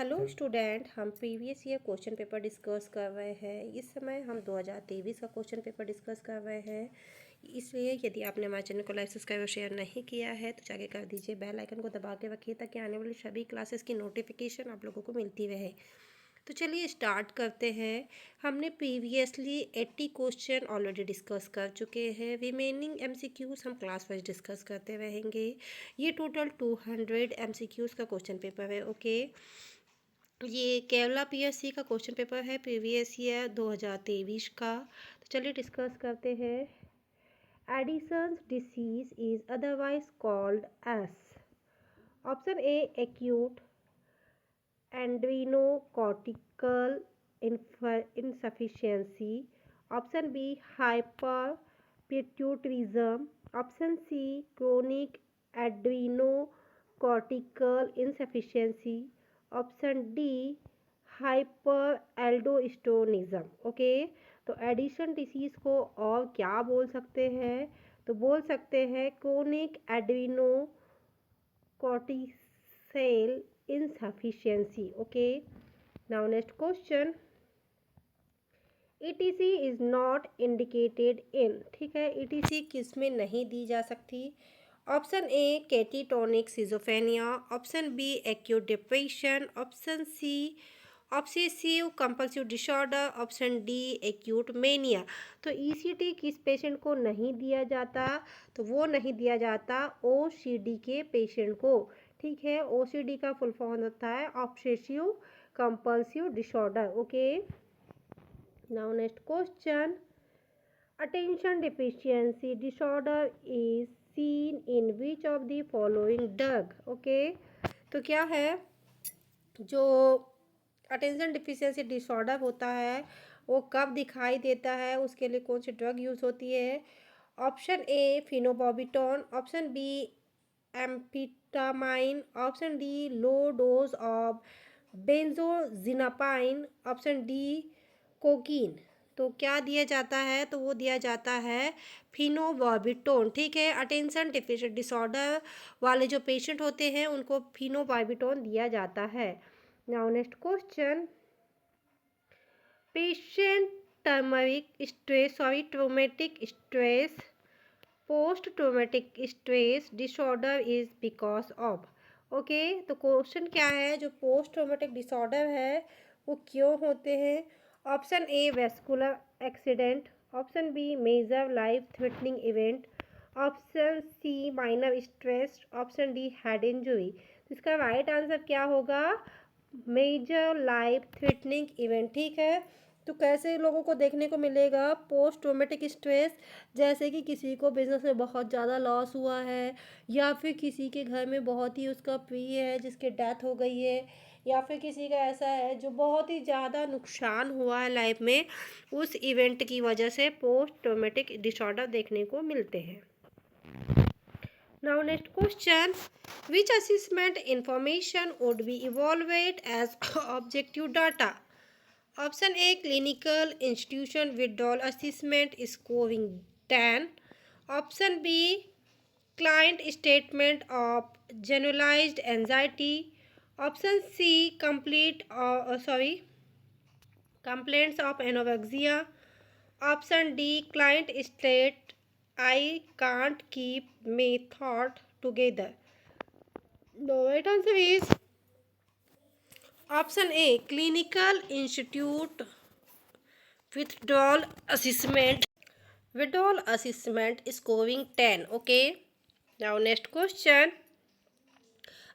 Hello student, हम previous year question paper discuss कर रहे हैं। इस समय हम 2023 का क्वेश्चन पेपर डिस्कस कर रहे हैं। इसलिए यदि आपने हमारे चैनल को लाइक सब्सक्राइब और शेयर नहीं किया है तो जाके कर दीजिए। बेल आइकन को दबा के रखिए ताकि आने वाली सभी क्लासेस की नोटिफिकेशन आप लोगों को मिलती रहे। तो चलिए स्टार्ट करते हैं। हमने प्रीवियसली 80 क्वेश्चन ऑलरेडी डिस्कस कर चुके हैं। रिमेनिंग एमसीक्यूज़ हम क्लास वाइज डिस्कस करते रहेंगे। ये टोटल 200 एमसीक्यूज़ का क्वेश्चन पेपर है। ओके, ये केरला पीएससी का क्वेश्चन पेपर है प्रीवियस ईयर 2023 का। तो चलिए डिस्कस करते हैं। Edison's disease is otherwise called S. Option A acute adrenocortical insufficiency. Option B hyperpituitarism. Option C chronic adrenocortical insufficiency. Option D hyperaldosteronism. Okay, तो एडिशन डिसीज को और क्या बोल सकते हैं? तो बोल सकते हैं chronic adrenocortical insufficiency. Okay, now next question. ETC is not indicated in. ठीक है, ETC किस में नहीं दी जा सकती? Option A catatonic schizophrenia, option B acute depression, option C obsessive compulsive disorder, option D acute mania. तो ECT किस पेशेंट को नहीं दिया जाता? तो वो नहीं दिया जाता OCD के पेशेंट को। ठीक है, OCD का फुल फॉर्म होता है obsessive compulsive disorder. Okay, now next question. Attention deficiency disorder is seen in which of the following drug. Okay, तो क्या है जो अटेंशन डिफिशियंसी डिसऑर्डर होता है वो कब दिखाई देता है, उसके लिए कौन सी ड्रग यूज़ होती है? Option A phenobarbitone, option B amphetamine, option D low dose of benzodiazepine, option D cocaine. तो क्या दिया जाता है? तो वो दिया जाता है फिनोबार्बिटोन। ठीक है, अटेंशन डिफिशिएंट डिसऑर्डर वाले जो पेशेंट होते हैं उनको फिनोबार्बिटोन दिया जाता है। Now next question. Patient traumatic stress post traumatic stress disorder is because of. Okay, तो क्वेश्चन क्या है? जो पोस्ट ट्रॉमेटिक डिसऑर्डर है वो क्यों होते हैं? Option A vascular accident, option B major life threatening event, option C minor stress, option D head injury. तो इसका राइट आंसर क्या होगा? Major life threatening event. ठीक है, तो कैसे लोगों को देखने को मिलेगा पोस्ट ट्रॉमेटिक स्ट्रेस? जैसे कि किसी को बिजनेस में बहुत ज़्यादा लॉस हुआ है, या फिर किसी के घर में बहुत ही उसका प्रिय है जिसकी डेथ हो गई है, या फिर किसी का ऐसा है जो बहुत ही ज़्यादा नुकसान हुआ है लाइफ में, उस इवेंट की वजह से पोस्ट ट्रॉमेटिक डिसऑर्डर देखने को मिलते हैं। Now next question. Which assessment information would be evaluated as objective data? Option A clinical institution withdrawal assessment scoring 10. Option B client statement of generalized anxiety. Option C complaints of anorexia. Option D client state I can't keep my thought together. The right answer is option A clinical institute withdrawal assessment scoring 10. Okay, now next question.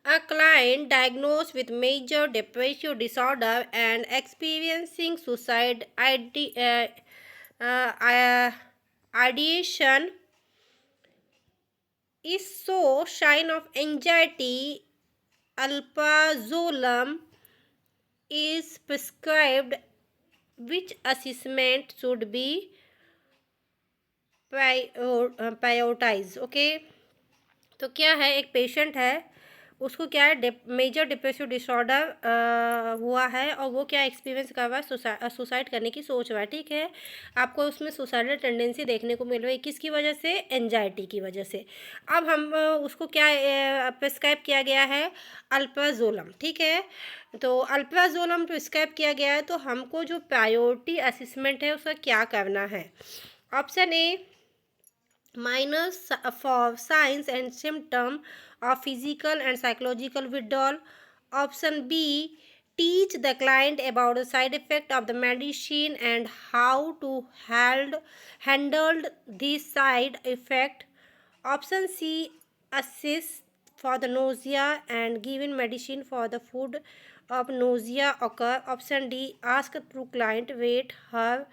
A client diagnosed with major depressive disorder and experiencing suicide ideation is so sign of anxiety. Alprazolam is prescribed. Which assessment should be prioritized? Okay, तो क्या है, एक patient है, उसको क्या है, major depressive disorder हुआ है, और वो क्या एक्सपीरियंस कर रहा है, सुसाइड करने की सोच रहा है, ठीक है। आपको उसमें सुसाइडल टेंडेंसी देखने को मिल रही है, किसकी वजह से, एंजाइटी की वजह से। अब हम उसको क्या प्रिस्क्राइब किया गया है, अल्प्राजोलम, ठीक है। तो अल्प्राजोलम प्रिस्क्राइब किया गया है, तो हमको जो प्रायोरिटी असेसमेंट है उसका क्या करना है। Option A, minors for signs and symptom of physical and psychological withdrawal. Option B, teach the client about the side effect of the medicine and how to handle this side effect. Option C, assist for the nausea and given medicine for the food of nausea occur. Option D, ask through client rate her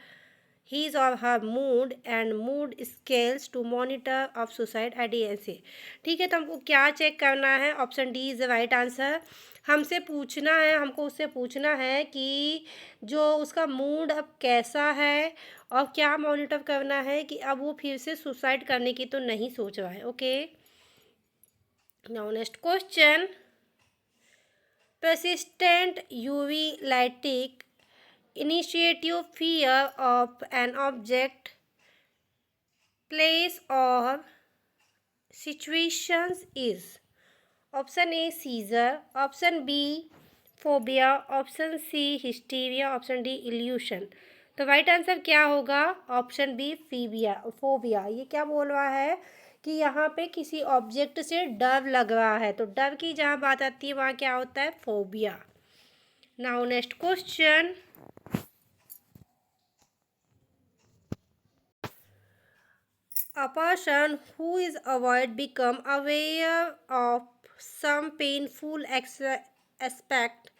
his or her mood and mood scales to monitor of suicide ideation। ठीक है, तो हमको क्या check करना है, option D is the right answer. हमसे पूछना है, हमको उससे पूछना है कि जो उसका मूड अब कैसा है, और क्या मॉनिटर करना है कि अब वो फिर से सुसाइड करने की तो नहीं सोच रहा है। Okay, now next question, persistent uveitic initiative fear of an object, place or situations is. Option A, seizure. Option B, phobia. Option C, hysteria. Option D, illusion। तो राइट आंसर क्या होगा, ऑप्शन बी, फोबिया। ये क्या बोल रहा है कि यहाँ पे किसी ऑब्जेक्ट से डर लग रहा है, तो डर की जहाँ बात आती है वहाँ क्या होता है, phobia. Now next question, a person who is avoid become aware of some painful aspect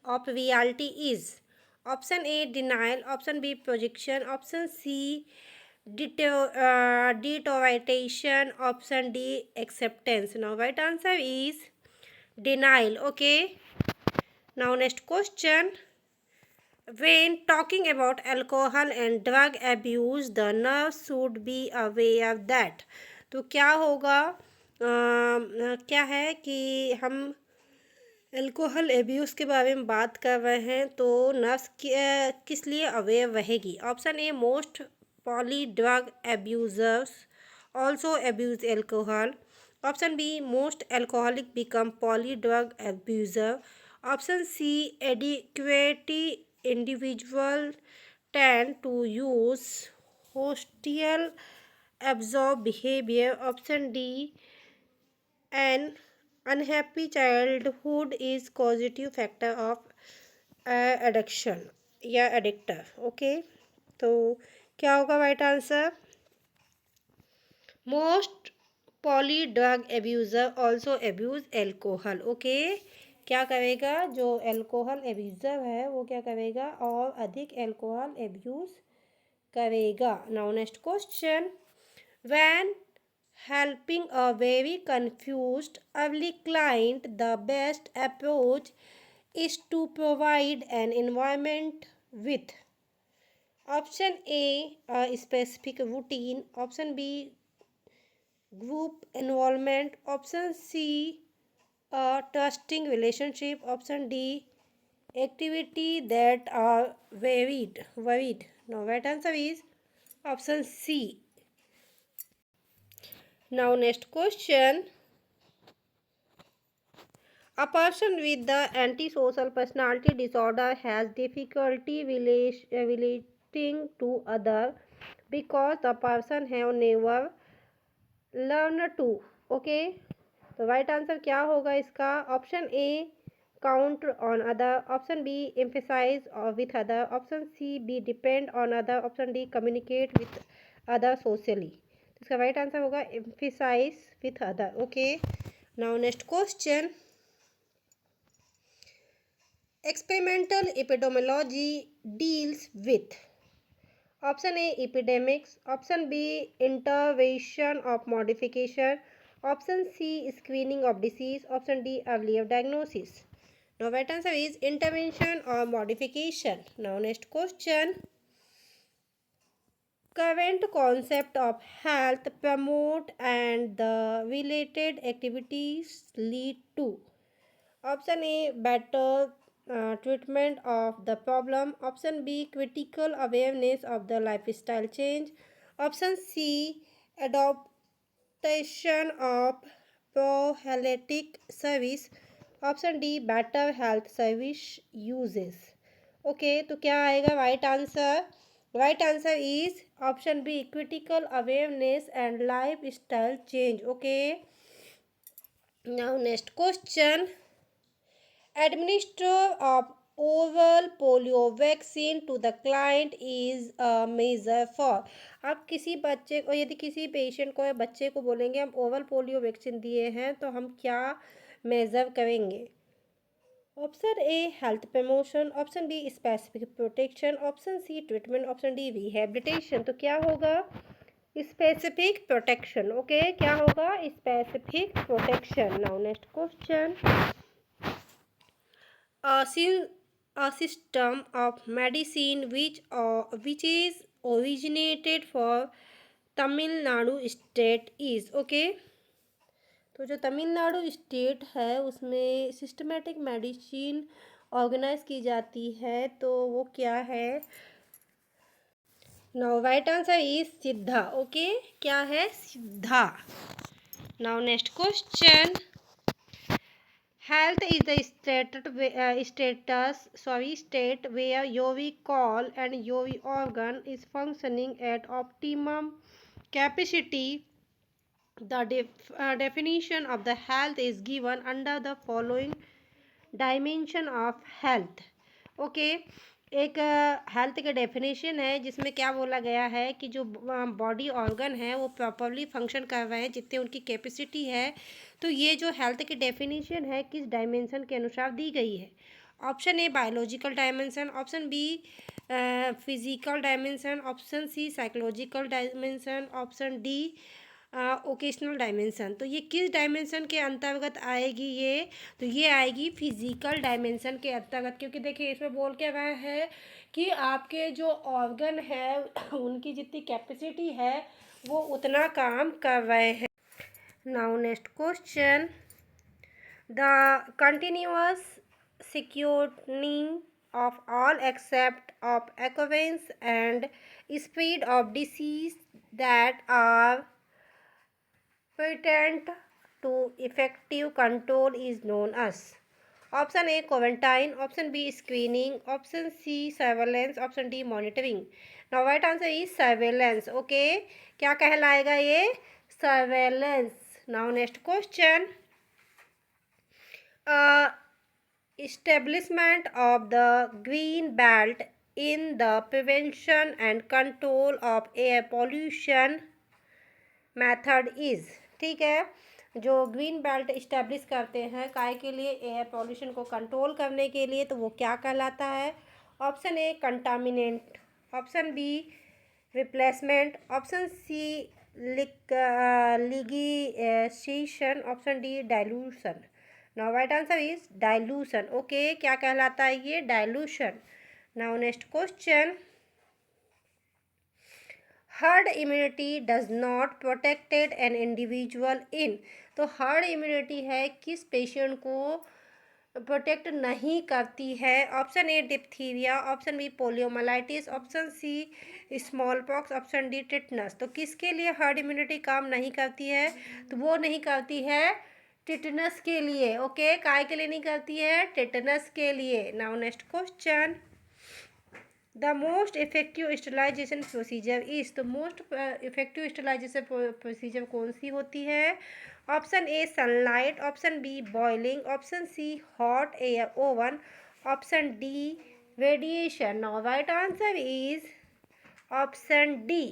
of reality is. Option A, denial. Option B, projection. Option C, deterioration. Option D, acceptance. Now right answer is denial. Okay, now next question, when talking about alcohol and drug abuse, the nurse should be aware that। तो क्या होगा, क्या है कि हम alcohol abuse के बारे में बात कर रहे हैं, तो नर्स किस लिए अवेयर रहेगी। Option A, most poly drug abusers also abuse alcohol. Option B, most alcoholic become poly drug abuser. Option C, adequately individual tend to use hostile absorb behavior। Option D, an unhappy childhood is causative factor of addiction या addictor। Okay, तो क्या होगा right answer, most poly drug abuser also abuse alcohol. Okay, क्या करेगा, जो alcohol abuser है वो क्या करेगा, और अधिक एल्कोहल एब्यूज़ करेगा। Now next question, when helping a very confused early client, the best approach is to provide an environment with. Option A, specific routine. Option B, group involvement. Option C, a trusting relationship. Option D, activity that are varied. Now right answer is option C। Now next question, a person with the antisocial personality disorder has difficulty relating to others because the person have never learned to। Okay, तो right answer क्या होगा इसका, option A, count on other. Option B, emphasize with other. Option C, be depend on other. Option D, communicate with other socially. इसका right answer होगा emphasize with other. Okay, now next question, experimental epidemiology deals with। Option A, epidemics. Option B, intervention of modification। Option C, screening of disease। Option D, earlier diagnosis। Now right answer is intervention or modification। Now next question, current concept of health promote and the related activities lead to। Option a better treatment of the problem. Option B critical awareness of the lifestyle change. Option C adaptation of prophylactic service. Option D better health service uses. Okay तो क्या आएगा right answer? Right answer is option B critical awareness and life style change. Okay now next question. Administer of oral polio vaccine to the client is a measure for. आप किसी बच्चे को, यदि किसी patient को या बच्चे को बोलेंगे हम ओवल पोलियो वैक्सीन दिए हैं, तो हम क्या मेज़र करेंगे? Option A health promotion, option be specific protection, option seed treatment, option D rehabilitation. तो क्या होगा? Specific protection. ओके क्या होगा? Specific protection. Now next question. A system of medicine which is originated for Tamil Nadu state is. Okay तो जो Tamil Nadu state है उसमें systematic medicine organise की जाती है, तो वो क्या है? नाउ राइट आंसर इज सिद्धा. ओके क्या है? सिद्धा. Now next question. Health is the state where your call and your organ is functioning at optimum capacity. The definition of the health is given under the following dimension of health. Okay, एक health का definition है जिसमें क्या बोला गया है कि जो बॉडी ऑर्गन है वो प्रॉपरली फंक्शन कर रहे हैं जितने उनकी कैपेसिटी है. तो ये जो हेल्थ की डेफिनेशन है किस डायमेंशन के अनुसार दी गई है? Option A biological dimension, option B physical dimension, option C psychological dimension, option D occasional dimension. तो ये किस डायमेंशन के अंतर्गत आएगी? ये तो ये आएगी फिजिकल डायमेंशन के अंतर्गत, क्योंकि देखिए इसमें बोल क्या रहा है कि आपके जो ऑर्गन है उनकी जितनी कैपेसिटी है वो उतना काम कर रहे हैं. Now next question. The continuous scrutiny of all except of occurrence and spread of disease that are pertinent to effective control is known as. Option A quarantine, option B screening, option C surveillance, option D monitoring. Now right answer is surveillance. Okay क्या कहलाएगा ये? Surveillance. Now next question. establishment of the green belt in the prevention and control of air pollution method is. ठीक है, जो green belt establish करते हैं काय के लिए? एयर पॉल्यूशन को कंट्रोल करने के लिए. तो वो क्या कहलाता है? Option A contaminant, option B replacement, option C ligation, option D dilution. Now right answer is dilution. Okay क्या कहलाता है ये? Dilution. Now next question. Herd immunity does not protected an individual in. तो हर्ड इम्यूनिटी है किस patient को protect नहीं करती है? Option A diphtheria, option B poliomyelitis, option C smallpox, option D tetanus. तो किसके लिए हर्ड इम्यूनिटी काम नहीं करती है? तो वो नहीं करती है टिटनस के लिए. ओके काय के लिए नहीं करती है? टिटनस के लिए. Now next question. The most effective sterilization procedure is. तो मोस्ट इफेक्टिव स्टेरिलाइजेशन प्रोसीजर कौन सी होती है? Option A sunlight, option B boiling, option C hot air oven, option D radiation. Now right answer is option D.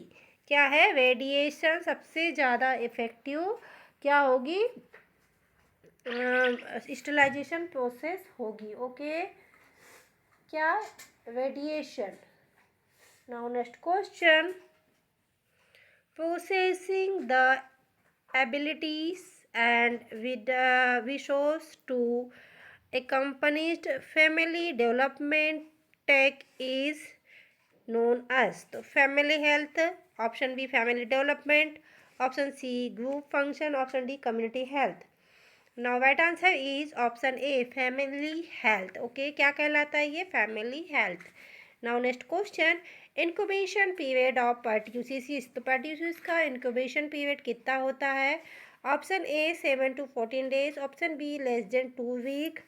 क्या है? Radiation सबसे ज़्यादा effective क्या होगी? स्टेरिलाइजेशन प्रोसेस होगी. ओके क्या? Radiation. Now next question. Processing the abilities and with resource to accompanied family development tech is known as. तो family health, option B family development, option C group function, option D community health. Now right answer is option A family health. Okay, क्या कहलाता है ये? Family health. Now next question, incubation period of pertussis. तो pertussis का incubation period कितना होता है? Option A 7 to 14 days, option B less than 2 week।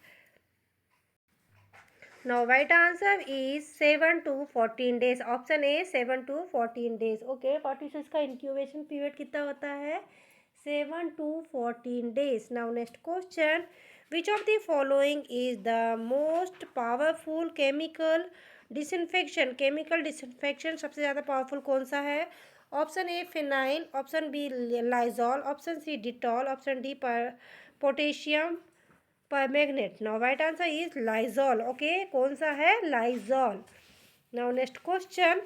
Now right answer is 7 to 14 days, option A 7 to 14 days। Okay, pertussis का incubation period कितना होता है? 7 to 14 days। Now next question, which of the following is the most powerful chemical disinfection? chemical disinfection सबसे ज़्यादा powerful कौन सा है? Option A phenyl, option B Lysol, option C Dettol, option D potassium permanganate. Now right answer is Lysol. Okay, कौन सा है? Lysol. Now next question,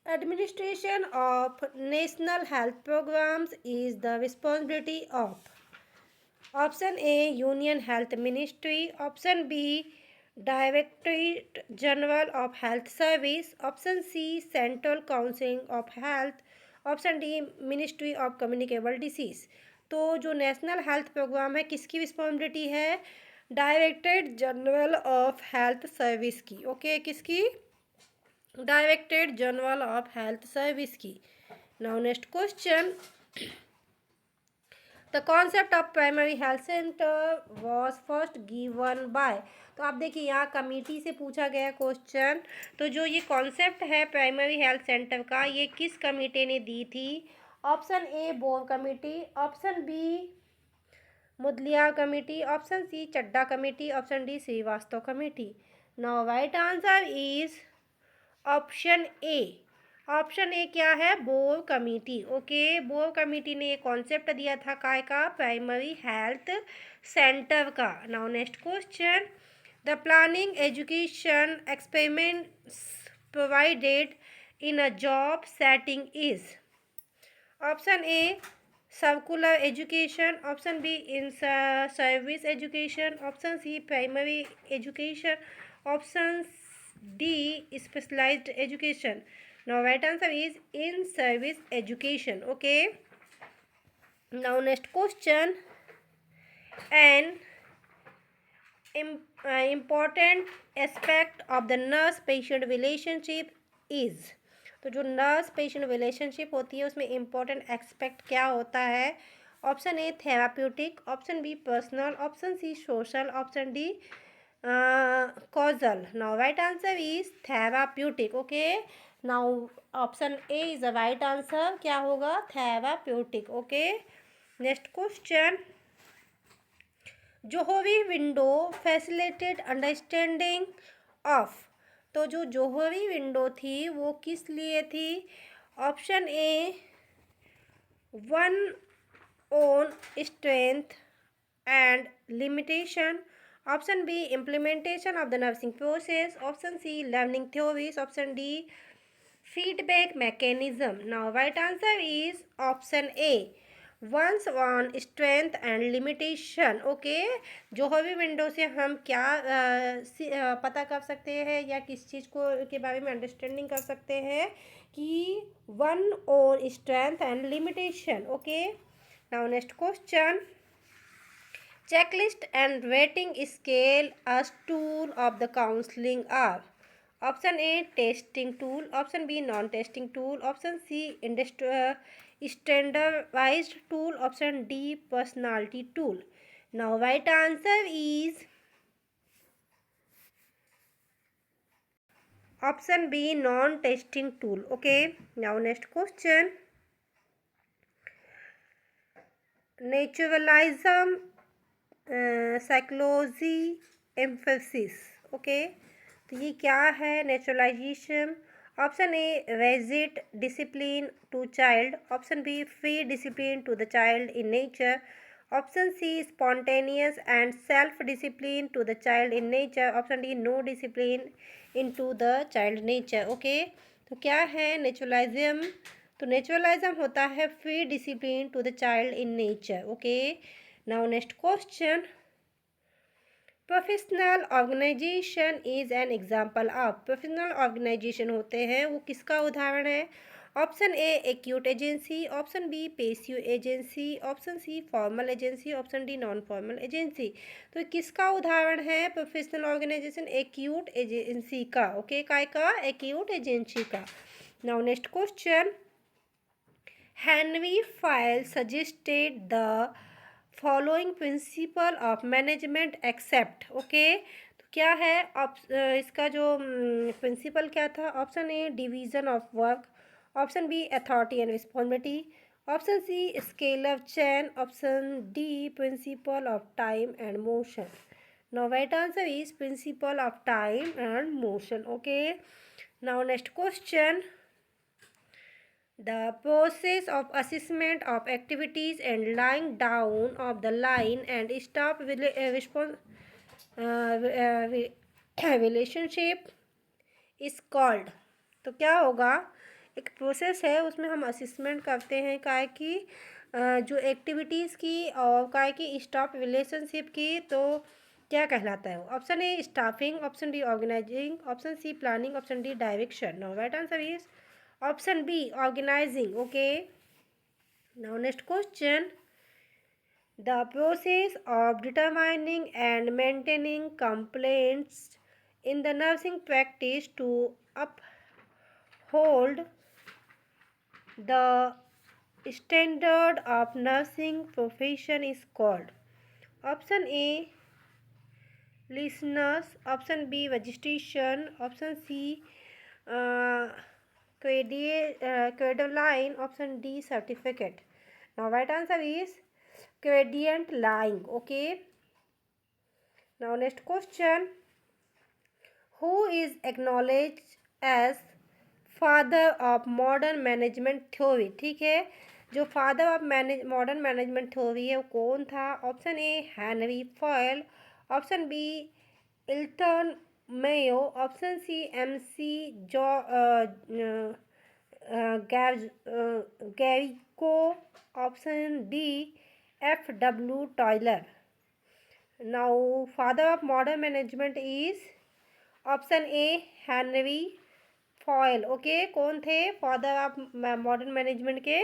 administration of national health programs is the responsibility of option A union health ministry, option B directorate general of health service, option C central council of health, option D ministry of communicable disease। तो जो national health programme है किसकी responsibility है? Directorate general of health service की। Okay, किसकी? Directorate general of health service की। Now next question, the concept of primary health centre was first given by. तो आप देखिए यहाँ कमेटी से पूछा गया क्वेश्चन। तो जो ये कॉन्सेप्ट है प्राइमरी हेल्थ सेंटर का, ये किस कमेटी ने दी थी? Option A Bhore committee, option B Mudaliar committee, option C Chadha committee, option D Srivastava committee. Now right answer is option A. Option A क्या है? Bhore committee. Okay, Bhore committee ने ये कॉन्सेप्ट दिया था काय का? प्राइमरी हेल्थ सेंटर का। Now next question, the planning education experiments provided in a job setting is option A circular education, option B in service education, option C primary education, option D specialized education. Now right answer is in service education. Okay, now next question, an important aspect of the nurse patient relationship is। तो जो nurse patient relationship होती है उसमें important aspect क्या होता है? Option A therapeutic, option B personal, option C social, option D causal। Now right answer is therapeutic। Okay, now option A is the right answer। क्या होगा? therapeutic। Okay, next question, Johari window facilitate understanding of. तो जो Johari window थी वो किस लिए थी? Option A one own strength and limitation, option B implementation of the nursing process, option C learning theories, option D feedback mechanism. Now right answer is option A one's on strength and limitation. Okay, Johari window से हम क्या पता कर सकते हैं या किस चीज़ को के बारे में अंडरस्टैंडिंग कर सकते हैं कि one on strength and limitation. Okay, now next question, checklist and rating scale as tool of the counseling are option A testing tool, option B non-testing tool, option C standardized tool, option D personality tool। now right answer is option B non-testing tool। okay, now next question, naturalism psychology emphasis. Okay, तो ये क्या है? Naturalization. Option A rigid discipline to child, option B free discipline to the child in nature, option C spontaneous and self discipline to the child in nature, option D no discipline in to the child nature. Okay, तो क्या है naturalism? तो naturalism होता है free discipline to the child in nature. Okay, now next question, professional organization is an example of. Professional organization होते हैं वो किसका उदाहरण है? Option A acute agency, option B passive agency, option C formal agency, option D non formal agency. तो किसका उदाहरण है प्रोफेशनल ऑर्गेनाइजेशन एक्यूट एजेंसी का? ओके, काय का? एक्यूट एजेंसी का। Now next question, Henry Fayol suggested the following principle of management except, okay तो क्या है इसका जो प्रिंसिपल क्या था? Option A division of work, option B authority and responsibility, option C scale of chain, option D principle of time and motion. Now right answer is principle of time and motion. Okay, now next question, the process of assessment of activities and lying down of the line and stop response relationship is called। तो क्या होगा? एक process है, उसमें हम assessment करते हैं काय की जो एक्टिविटीज़ की और काय की स्टाफ रिलेशनशिप की, तो क्या कहलाता है वो? Option A staffing, option B organizing, option C planning, option D direction. Now right answer is option B organizing. Okay, now next question, the process of determining and maintaining complaints in the nursing practice to uphold the standard of nursing profession is called। option A listeners, option B registration, option C credit line, option D certificate। now right answer is gradient line। okay, now next question, who is acknowledged as father of modern management theory? ठीक है, जो father of modern management theory है वो कौन था? Option A Henri Fayol, option B Elton Mayo, option C M C जॉ गैरिको, option D F W Taylor. Now father of modern management is option A Henri Fayol. Okay, कौन थे father of modern management के?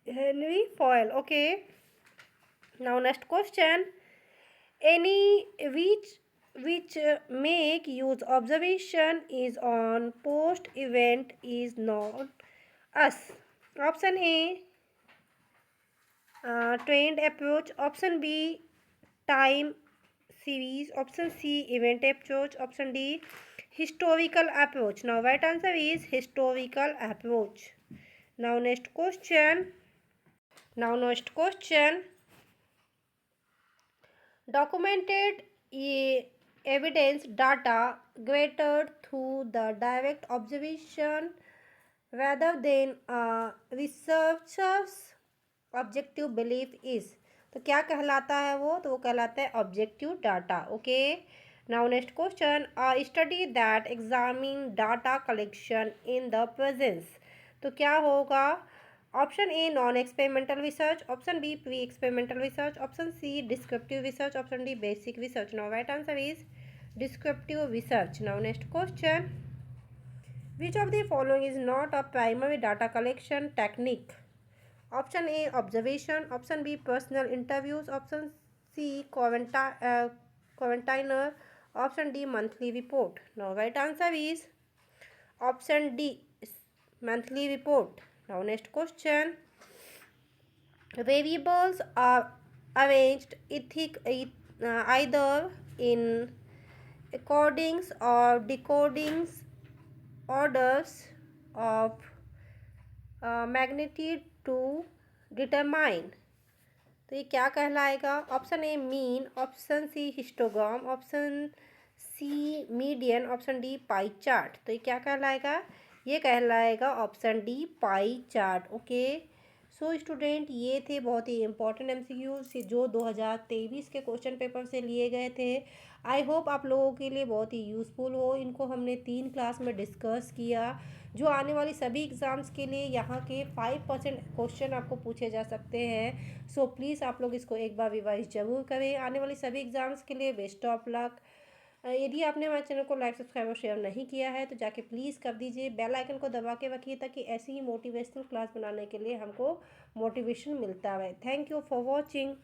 Henri Fayol. Okay, now next question, any which make use observation is on post event is known as? option A trained approach, option B time series, option C event approach, option D historical approach। now right answer is historical approach। now next question, documented evidence data gathered through the direct observation rather than researchers objective belief is। तो क्या कहलाता है वो? तो वो कहलाता है objective data. Okay, now next question, a study that examine data collection in the presence. तो क्या होगा? Option A non experimental research, option B pre experimental research, option C descriptive research, option D basic research. Now right answer is descriptive research. Now next question, which of the following is not a primary data collection technique? Option A observation, option B personal interviews, option C क्वारंटाइनर, option D monthly report. Now right answer is option D monthly report. Now next question, variables are arranged either in accordings or decodings orders of magnitude to determine। तो ये क्या कहलाएगा? Option A mean, option C histogram, option C median, option D pie chart. तो ये क्या कहलाएगा? ये कहलाएगा option D pie chart. Okay, so student, ये थे बहुत ही इंपॉर्टेंट एमसीक्यू से जो 2023 के क्वेश्चन पेपर से लिए गए थे। आई होप आप लोगों के लिए बहुत ही यूज़फुल हो। इनको हमने 3 क्लास में डिस्कस किया। जो आने वाली सभी एग्ज़ाम्स के लिए यहाँ के 5% क्वेश्चन आपको पूछे जा सकते हैं। सो प्लीज़ आप लोग इसको एक बार रिवाइज ज़रूर करें। आने वाली सभी एग्ज़ाम्स के लिए बेस्ट ऑफ लक। यदि आपने हमारे चैनल को लाइक सब्सक्राइब और शेयर नहीं किया है तो जाके प्लीज़ कर दीजिए, बेल आइकन को दबा के रखिए ताकि ऐसी ही मोटिवेशनल क्लास बनाने के लिए हमको मोटिवेशन मिलता है। Thank you for watching.